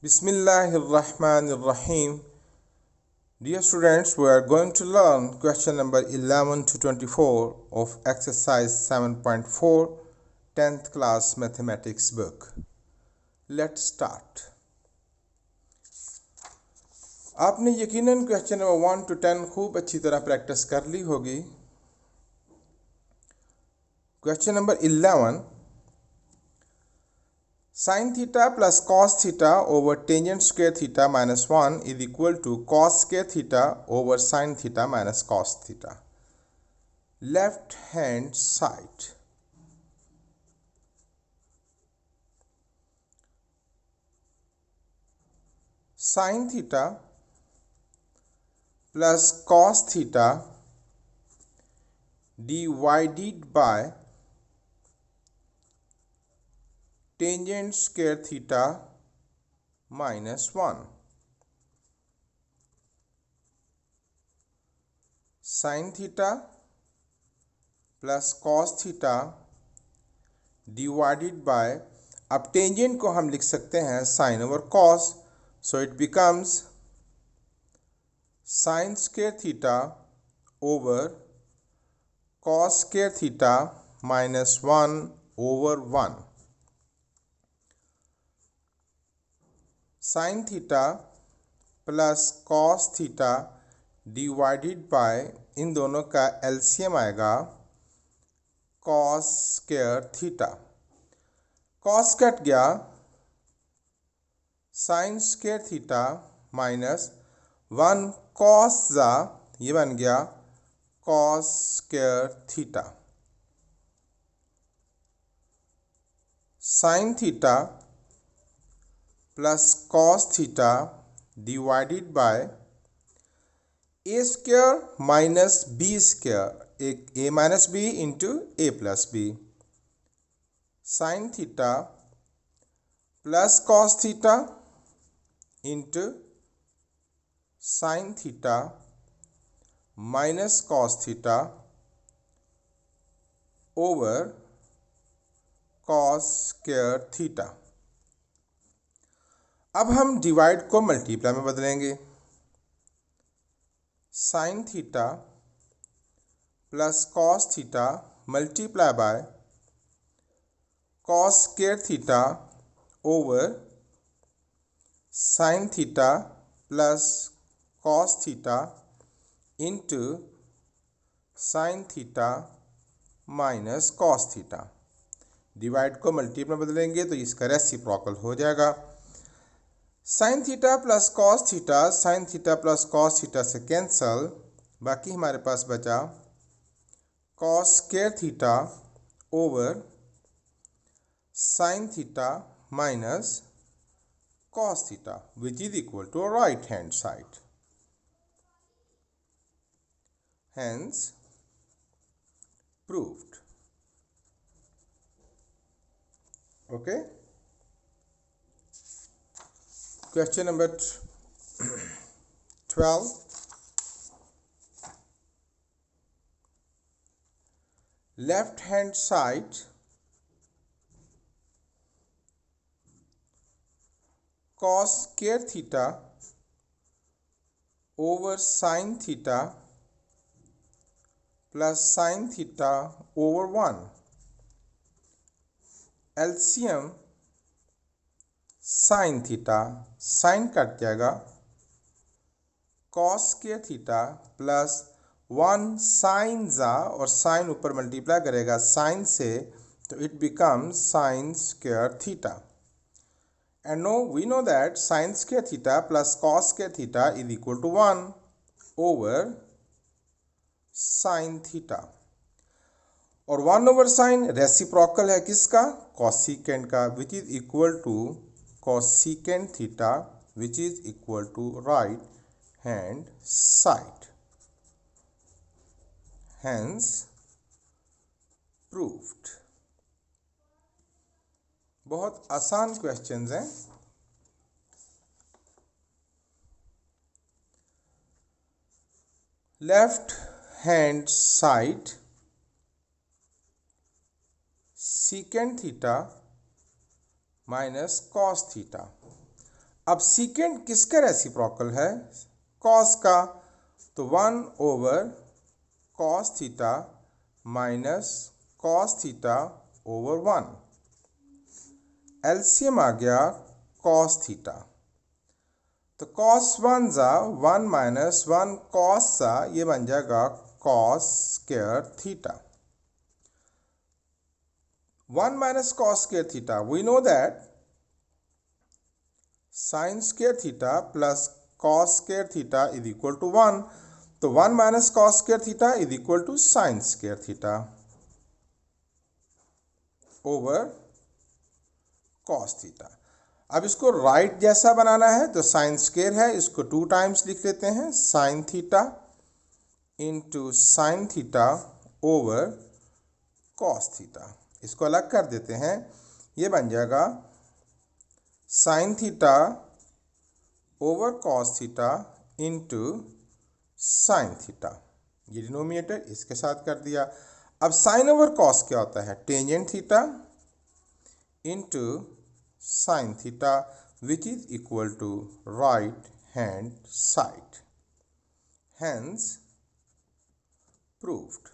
Bismillahirrahmanirrahim. Dear students, we are going to learn question number 11 to 24 of exercise 7.4 10th class mathematics book. Let's start. आपने यकीनन question number 1 to 10 खूब अच्छी तरह practice कर ली होगी. Question number 11, sin theta plus cos theta over tangent square theta minus 1 is equal to cos square theta over sin theta minus cos theta. Left hand side. Sin theta plus cos theta divided by tangent square theta minus 1. Sin theta plus cos theta divided by, अब tangent को हम लिख सकते हैं sine over cos, so it becomes sine square theta over cos square theta minus 1 over 1. Sine theta plus cos theta divided by, इन दोनों का LCM आएगा cos square theta. Cos cut गया, sine square theta minus 1 cos जा, ये बन गया cos square theta. Sine theta plus cos theta divided by a square minus b square, एक a minus b into a plus b. Sine theta plus cos theta into sine theta minus cos theta over cos square theta. अब हम divide को multiply में बदलेंगे. Sine theta plus cos theta multiply by cos square theta over sine theta plus cos theta into sine theta minus cos theta. Divide को multiply में बदलेंगे तो इसका रेसिप्रोकल हो जाएगा. Sine theta plus cos theta, sine theta plus cos theta से cancel, बाकी हमारे पास बचा cos square theta over sine theta minus cos theta, which is equal to right hand side. Hence proved. Okay. Question number 12. Left hand side cos square theta over sin theta plus sin theta over 1. LCM sin theta, sin cut जाएगा, cos square theta plus 1 sin जा, और sin ऊपर multiply करेगा sin से, तो it becomes sin square theta. And now we know that sin square theta plus cos square theta is equal to 1 over sin theta. और 1 over sin reciprocal है किसका? cosecant का, which is equal to cosecant theta, which is equal to right hand side. Hence proved. बहुत आसान questions हैं. Left hand side secant theta minus cos theta. अब secant किसका reciprocal है? कॉस का। तो 1/cos theta minus cos theta over 1। LCM आ गया cos थीटा। तो cos 1 जा 1 माइनस 1 cos सा ये बन जाएगा cos square theta. 1 minus cos square theta, we know that sin square theta plus cos square theta is equal to 1. तो 1 minus cos square theta is equal to sin square theta over cos theta. अब इसको right जैसा बनाना है तो sin square है, इसको 2 times लिख लेते हैं, sin theta into sin theta over cos theta. इसको अलग कर देते हैं, ये बन जाएगा sin theta over cos theta into sin theta. ये डिनोमिनेटर इसके साथ कर दिया। अब sin ओवर cos क्या होता है? Tangent theta into sin theta which is equal to right hand side. Hence proved.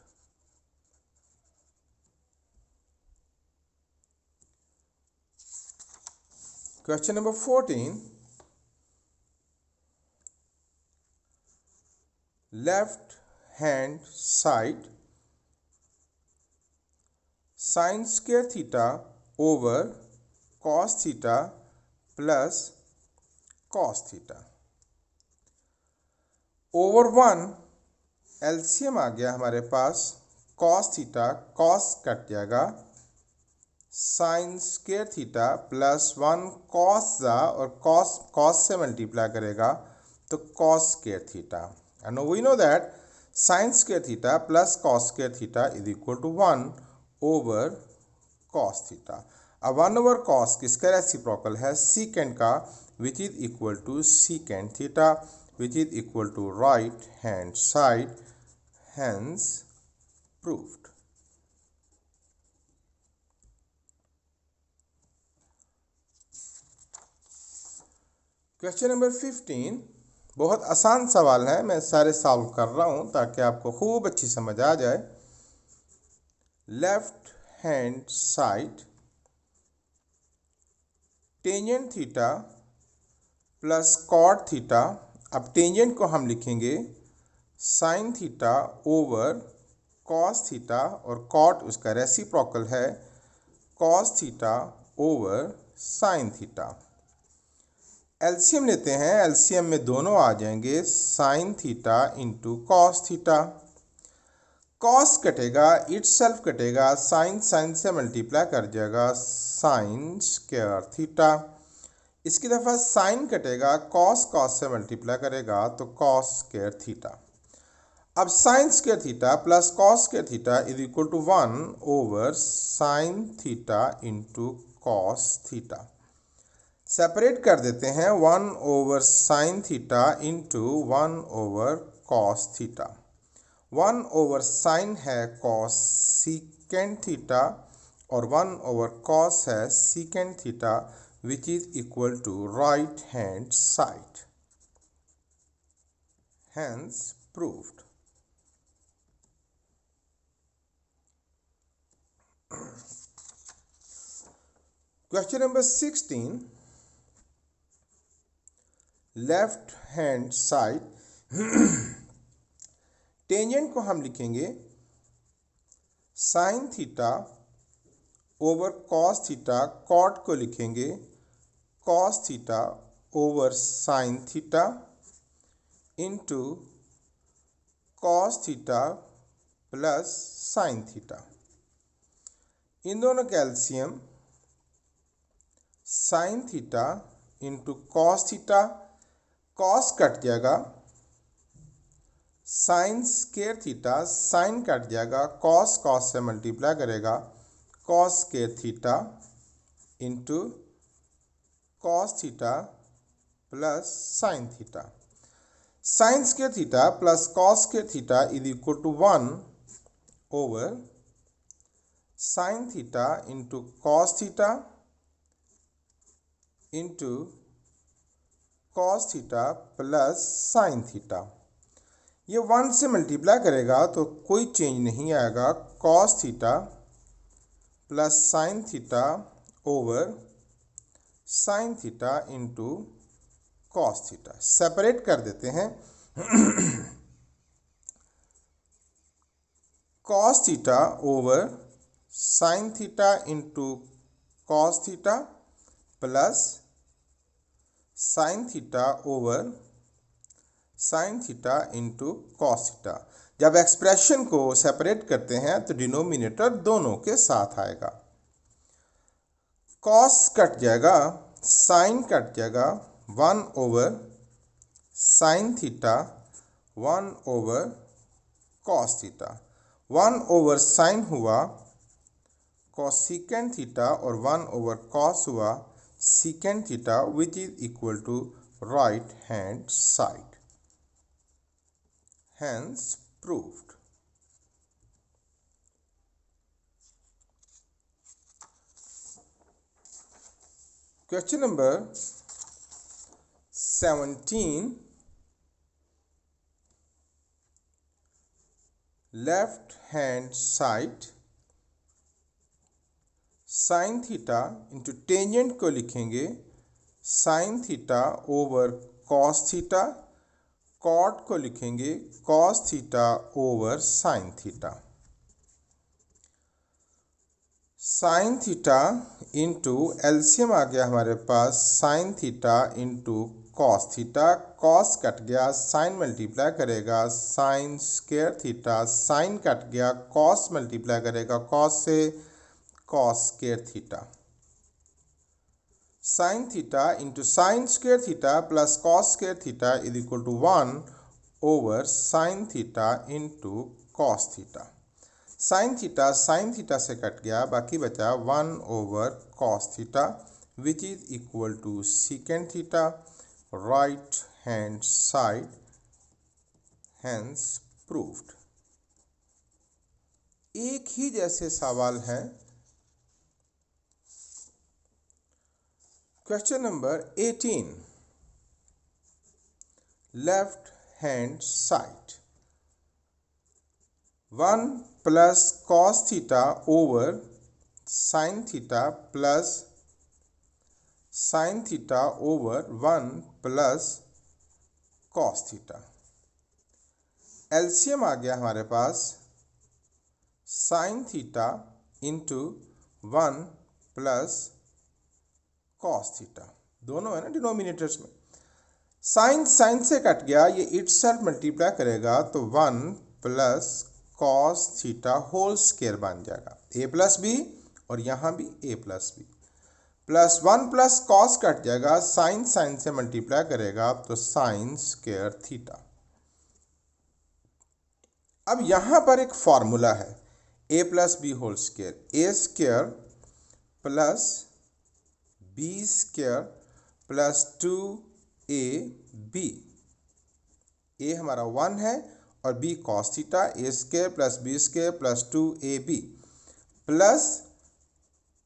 Question number 14. Left hand side sin square theta over cos theta plus cos theta over 1। LCM आ गया हमारे पास cos theta, cos cut जाएगा, sin square theta plus 1 cos जा और cos से multiply करेगा तो cos square theta. And we know that sin square theta plus cos square theta is equal to 1 over cos theta. अब 1 over cos किसका reciprocal है? Secant का, which is equal to secant theta which is equal to right hand side. Hence proved. Question number 15 बहुत आसान सवाल है, मैं सारे सॉल्व कर रहा हूं ताकि आपको खूब अच्छी समझ आ जाए। Left hand side tangent theta plus cot theta. अब टेंजेंट को हम लिखेंगे sine theta over cos theta और कॉट उसका रेसिप्रोकल है cos theta over sine theta. LCM लेते हैं, एलसीएम में दोनों आ जाएंगे sine theta into cos theta. Cos कटेगा, इटसेल्फ कटेगा, साइन साइन से मल्टीप्लाई कर जाएगा साइन स्क्वायर थीटा। इसकी दफ़ा साइन कटेगा, कॉस कॉस से मल्टीप्लाई करेगा तो कॉस स्क्वायर थीटा। अब sine square theta plus cos square theta is equal to 1 over sine theta into cos theta. Separate कर देते हैं 1 over sine theta into 1 over cos theta. 1 over sine है cosecant theta और 1 over cos है secant theta which is equal to right hand side. Hence proved. Question number 16 left hand side tangent को हम लिखेंगे sine theta over cos theta, cot को लिखेंगे cos theta over sine theta into cos theta plus sine theta. इन दोनों का LCM sine theta into cos theta, cos cut जाएगा, sine square theta, sine cut जाएगा, कॉस कॉस से multiply करेगा cos square theta into cos theta plus sine theta. Sine square theta plus cos square theta is equal to 1 over sine theta into cos theta into cos theta plus sine theta. ये 1 से multiply करेगा तो कोई change नहीं आएगा। Cos theta plus sine theta over sine theta into cos theta. Separate कर देते हैं। Cos theta over sine theta into cos theta plus sine theta over sine theta into cos theta. जब expression को सेपरेट करते हैं तो डिनोमिनेटर दोनों के साथ आएगा। कॉस कट जाएगा, साइन कट जाएगा, 1 over sine theta 1 over cos theta. 1 over sine हुआ कोसेकेंड थीटा और 1 ओवर कॉस हुआ secant theta, which is equal to right hand side. Hence proved. Question number 17. Left hand side sin theta into tangent को लिखेंगे sin theta over cos theta. Cot को लिखेंगे cos theta over sin theta. sin theta into LCM आ गया हमारे पास sin theta into cos theta. cos cut गया, sin multiply करेगा sin square theta. sin cut गया, cos मल्टीप्लाई करेगा cos से cos square theta. Sine theta into sine square theta plus cos square theta is equal to 1 over sine theta into cos theta. Sine theta से cut गया, बाकी बचा 1 over cos theta which is equal to secant theta, right hand side. Hence proved. एक ही जैसे सवाल हैं। Question number 18. Left hand side 1 plus cos theta over sin theta plus sin theta over 1 plus cos theta। LCM आ गया हमारे पास sin theta into 1 plus cos theta, दोनों है ना डिनोमिनेटर्स में। साइन से कट गया, ये इटसेल्फ मल्टीप्लाई करेगा तो 1 plus cos theta whole square बन जाएगा। a प्लस बी और यहाँ भी a plus b plus 1 plus cos cut जाएगा, साइन से मल्टीप्लाई करेगा तो साइन स्क्वायर थीटा। अब यहाँ पर एक फॉर्मूला है a plus b whole square. a square plus b square plus 2ab। A हमारा 1 है और b cos theta. A square plus b square plus 2ab plus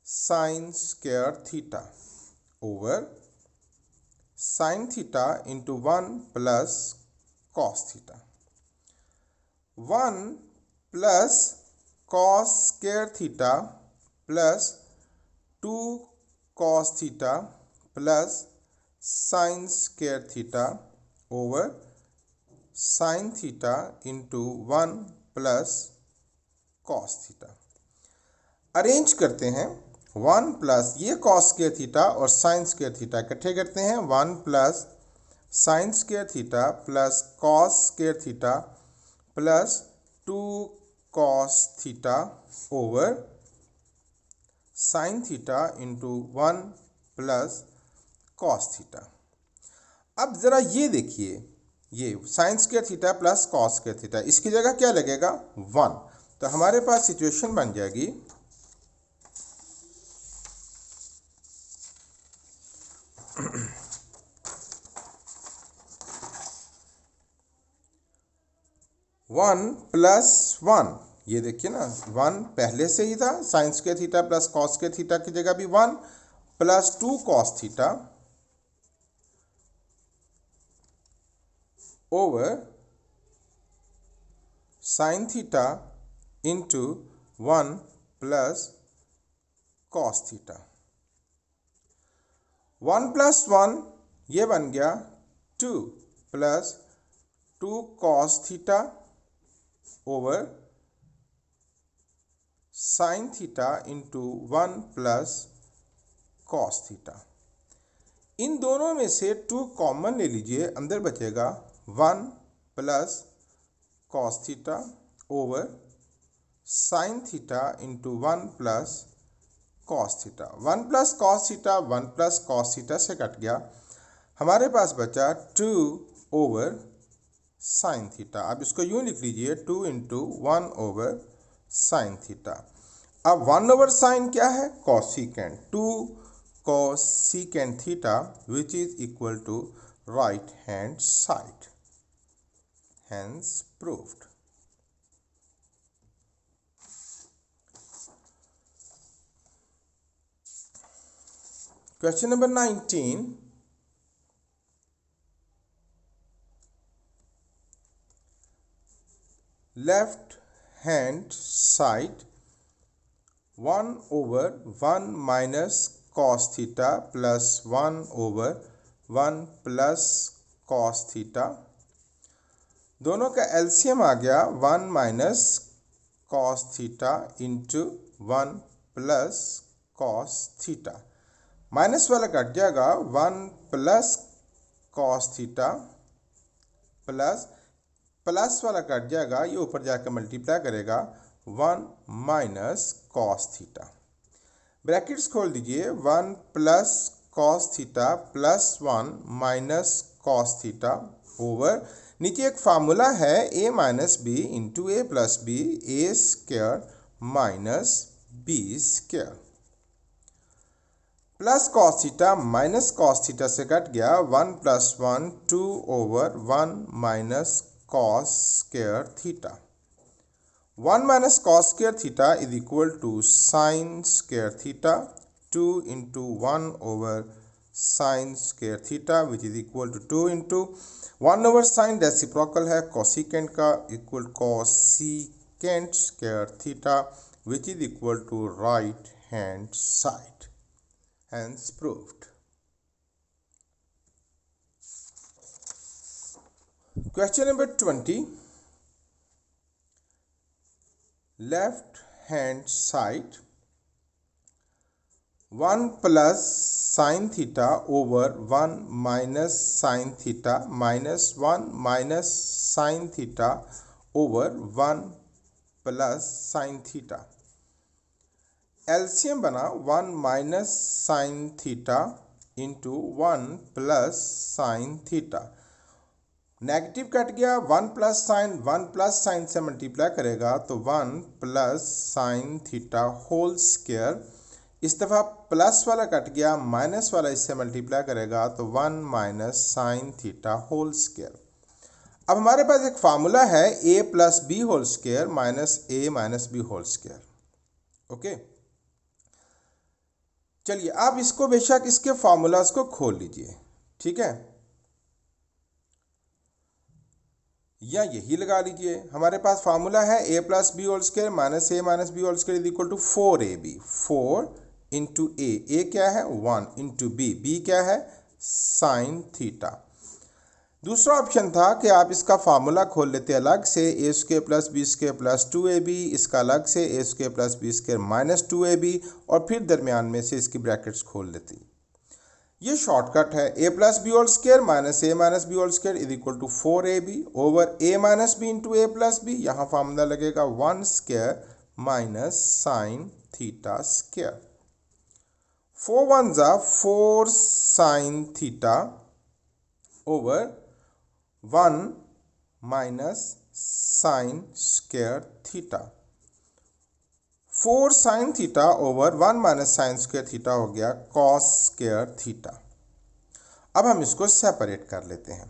sine square theta over sine theta into 1 plus cos theta. 1 plus cos square theta plus 2 cos theta plus sine square theta over sine theta into 1 plus cos theta. Arrange करते हैं 1 plus ये cos square theta और sign square theta इकट्ठे करते हैं। 1 plus sine square theta plus cos square theta plus 2 cos theta over sine theta into 1 plus cos theta. अब ज़रा ये देखिए, ये sign square theta plus cos square theta, इसकी जगह क्या लगेगा 1। तो हमारे पास सिचुएशन बन जाएगी 1 प्लस 1। ये देखिए ना 1 पहले से ही था, sign square theta plus cos square theta की जगह भी 1 plus 2 cos theta over sin theta into 1 plus cos theta। 1 plus 1 ये बन गया 2 plus 2 cos theta over sin theta into 1 plus cos theta। इन दोनों में से 2 कॉमन ले लीजिए, अंदर बचेगा 1 plus cos theta over sin theta into 1 plus cos theta। 1 plus cos theta 1 plus cos theta से कट गया, हमारे पास बचा 2 over sin theta। अब इसको यूं लिख लीजिए 2 into 1 over sin theta। अब 1 over sin क्या है? cosecant, 2 cosecant theta which is equal to right hand side, hence proved। Question number 19, left hand side 1 over 1 minus cos theta plus 1 over 1 plus cos theta, दोनों का LCM आ गया 1 minus cos theta into 1 plus cos theta। Minus वाला cut जाएगा 1 plus cos theta plus plus वाला cut जाएगा, ये ऊपर जाकर मल्टीप्लाई करेगा 1 minus cos theta। ब्रैकेट्स खोल दीजिए 1 plus cos theta plus 1 minus cos theta over, नीचे एक फार्मूला है a minus b into a plus b, a square minus b square plus cos theta minus cos theta से cut गया 1 plus 1 2 over 1 minus cos square theta। 1 minus cos square theta is equal to sin square theta, 2 into 1 over sin square theta which is equal to 2 into 1 over sin reciprocal है cosecant का, equal cosecant square theta which is equal to right hand side, hence proved। Question number 20, left hand side 1 plus sin theta over 1 minus sin theta minus 1 minus sin theta over 1 plus sin theta। LCM बना 1 minus sin theta into 1 plus sin theta। Negative cut गया 1 plus sin से multiply करेगा तो 1 plus sin theta whole square. इस दफ़ा plus वाला cut गया, minus वाला इससे मल्टीप्लाई करेगा तो 1 minus sin theta whole square. अब हमारे पास एक फार्मूला है a plus b whole square minus a minus b whole square. Okay, चलिए आप इसको बेशक इसके फार्मूलाज को खोल लीजिए, ठीक है, या यही लगा लीजिए। हमारे पास फार्मूला है a plus b whole square minus a minus b whole square is equal to 4ab, 4 into a क्या है 1 इंटू b क्या है साइन थीटा। दूसरा ऑप्शन था कि आप इसका फार्मूला खोल लेते अलग से a square plus b square plus 2ab, इसका अलग से a square plus b square minus 2ab, और फिर दरमियान में से इसकी ब्रैकेट्स खोल लेती। ये शॉर्टकट है a plus b whole square minus a minus b whole square is equal to 4ab over a minus b into a plus b. यहाँ फार्मूला लगेगा 1 square minus sine theta square. 4 1 जा 4 sine theta over 1 minus sine square theta. 4 sine theta over 1 minus sine square theta हो गया cos square theta. अब हम इसको separate कर लेते हैं।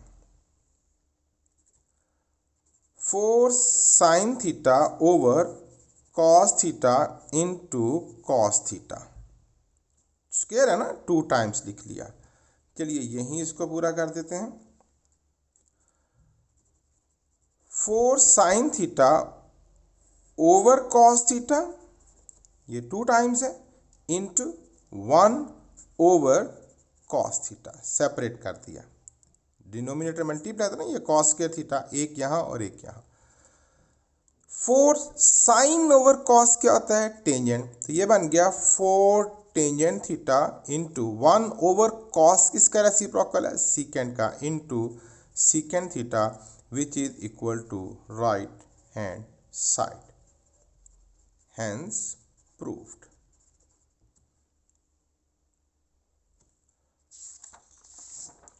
4 sine theta over cos theta into cos theta, square है ना, 2 टाइम्स लिख लिया। चलिए यहीं इसको पूरा कर देते हैं। 4 sine theta over cos theta, ये 2 टाइम्स है, into 1 over cos theta, separate कर दिया, डिनोमिनेटर मल्टीप्लाई था ना, ये कॉस स्क्वायर थीटा, एक यहाँ और एक यहाँ। 4 साइन ओवर कॉस क्या होता है, टेंजेंट, तो ये बन गया 4 tangent theta into 1 over cos किसका रेसिप्रोकल है, सीकेंड का, into secant theta which is equal to right hand side, hence proved.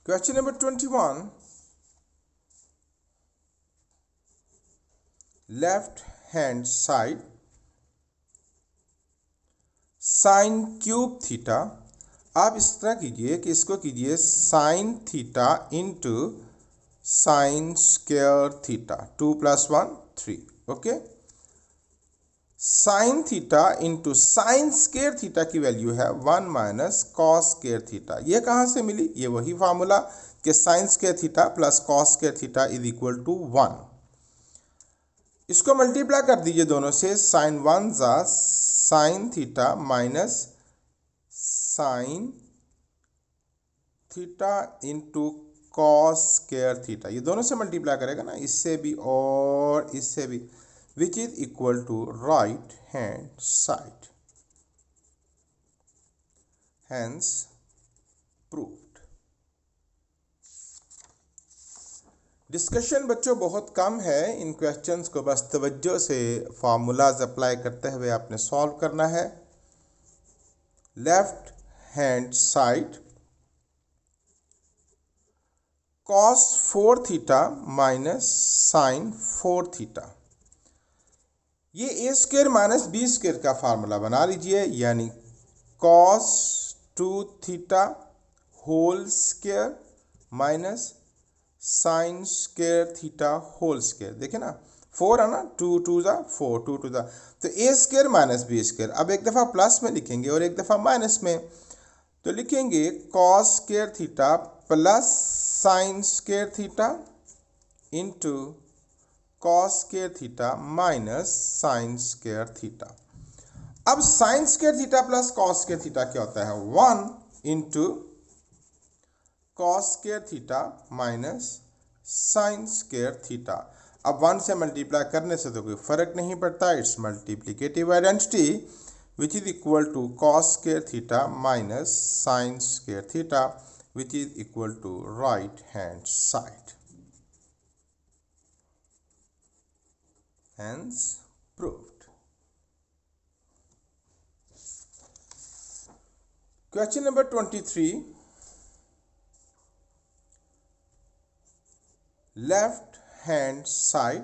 Question number 21, left hand side sine cube theta, आप इस तरह कीजिए कि इसको कीजिए sine theta into sine square theta, 2 + 1 3, okay. Sine theta into sine square theta की value है 1 minus cos square theta. ये कहाँ से मिली, ये वही फार्मूला कि sine square theta plus cos square theta is equal to 1। इसको मल्टीप्लाई कर दीजिए दोनों से, साइन 1 जा sign theta minus sine theta into cos square theta, ये दोनों से मल्टीप्लाई करेगा ना, इससे भी और इससे भी, which is equal to right hand side, hence proved. Discussion बच्चों बहुत कम है, इन क्वेश्चंस को बस तवज्जो से फार्मूलाज अप्लाई करते हुए आपने सॉल्व करना है। Left hand side cos 4 theta minus sine 4 theta, ये a square minus b square का फार्मूला बना लीजिए, यानी cos 2 theta whole square minus sine square theta whole square, देखे ना 4 है ना, 2 2 जा 4, 2 2 जा, तो ए स्क्वायर माइनस बी स्क्वायर, अब एक दफ़ा प्लस में लिखेंगे और एक दफ़ा माइनस में, तो लिखेंगे cos square theta plus sine square theta into cos square theta minus sine square theta. अब sine square theta plus cos square theta क्या होता है, 1 into cos square theta minus sine square theta. अब 1 से multiply करने से तो कोई फर्क नहीं पड़ता, it's multiplicative identity which is equal to cos square theta minus sine square theta which is equal to right hand side, hence proved. Question number 23, left hand side,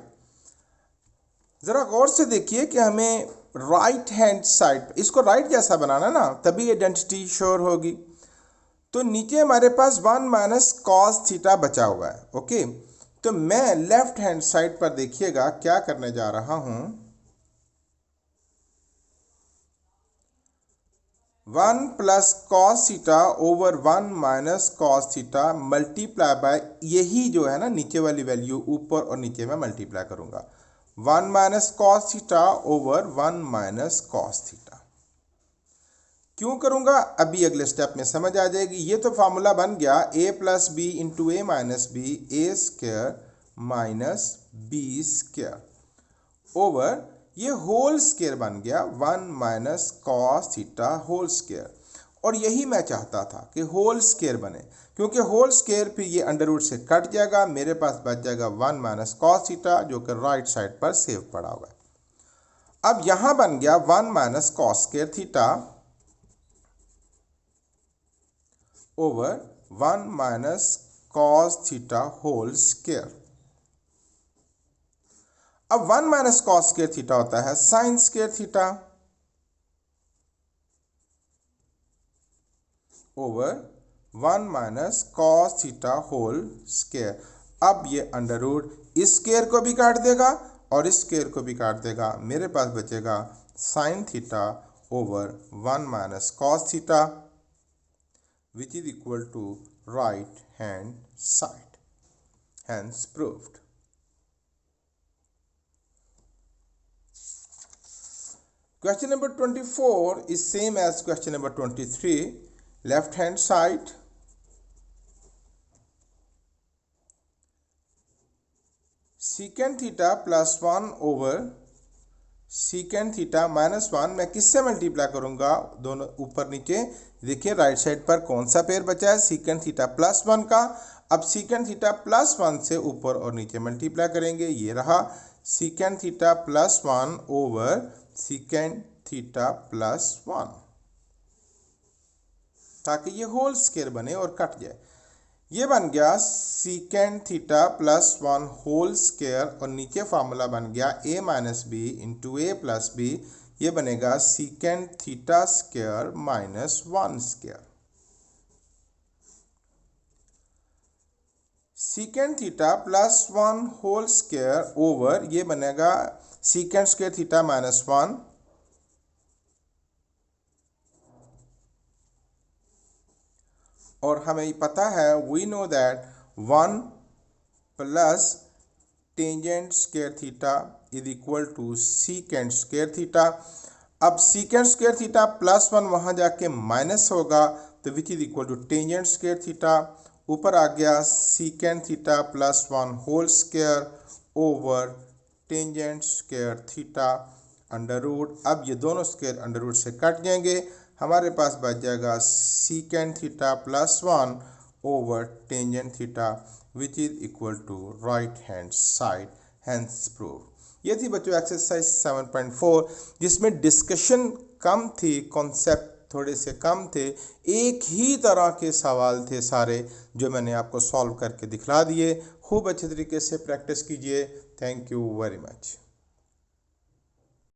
जरा गौर से देखिए कि हमें राइट हैंड साइड, इसको right जैसा बनाना ना, तभी आइडेंटिटी श्योर होगी। तो नीचे हमारे पास 1 माइनस कॉस थीटा बचा हुआ है, ओके। तो मैं लेफ्ट हैंड साइड पर देखिएगा क्या करने जा रहा हूं, 1 plus cos theta over 1 minus cos theta multiply bye, यही जो है ना नीचे वाली वैल्यू ऊपर और नीचे में मल्टीप्लाई करूंगा, 1 minus cos theta over 1 minus cos theta. क्यों करूंगा, अभी अगले स्टेप में समझ आ जाएगी। ये तो फार्मूला बन गया a plus b into a minus b, a square minus b square over, ये होल स्क्वायर बन गया 1 minus cos theta whole square, और यही मैं चाहता था कि होल स्क्वायर बने, क्योंकि होल स्क्वायर फिर ये अंडर रूट से कट जाएगा, मेरे पास बच जाएगा 1 माइनस कॉस थीटा जो कि राइट साइड पर सेव पड़ा हुआ है। अब यहां बन गया 1 minus cos square theta over 1 minus cos theta whole square. अब 1 माइनस कॉस स्क्वायर थीटा होता है sine square theta over 1 minus cos theta whole square. अब ये अंडर रूट इस स्क्वायर को भी काट देगा और इस स्क्वायर को भी काट देगा, मेरे पास बचेगा sign theta over 1 minus cos theta which is equal to right hand side, hence proved। Question number 24 is same as question number 23. Left hand side, secant theta plus 1 over secant theta minus 1 मैं किससे multiply करूंगा, दोनों ऊपर नीचे। देखिए right side पर कौन सा पेयर बचा है, secant थीटा प्लस 1 का। अब secant थीटा प्लस 1 से ऊपर और नीचे मल्टीप्लाई करेंगे, ये रहा secant theta plus 1 over secant theta plus 1, ताकि ये होल स्क्वायर बने और कट जाए। ये बन गया secant theta plus 1 whole square और नीचे फार्मूला बन गया a minus b into a plus b. ये बनेगा secant theta square minus 1 square. secant theta plus 1 whole square over ये बनेगा secant स्क्वायर थीटा माइनस 1 और हमें पता है we know that 1 plus tangent square theta is equal to secant square theta. अब secant square theta plus 1 वहाँ जाके minus होगा तो which is equal to tangent square theta. ऊपर आ गया secant theta plus 1 whole square over tangent square theta under root. अब ये दोनों स्क्वायर अंडर रूट से कट जाएंगे, हमारे पास बच जाएगा secant theta plus 1 over tangent theta which is equal to right hand side, hence prove. ये थी बच्चों एक्सरसाइज 7.4 जिसमें डिस्कशन कम थी, कॉन्सेप्ट थोड़े से कम थे, एक ही तरह के सवाल थे सारे जो मैंने आपको सॉल्व करके दिखला दिए। खूब अच्छे तरीके से प्रैक्टिस कीजिए। Thank you very much.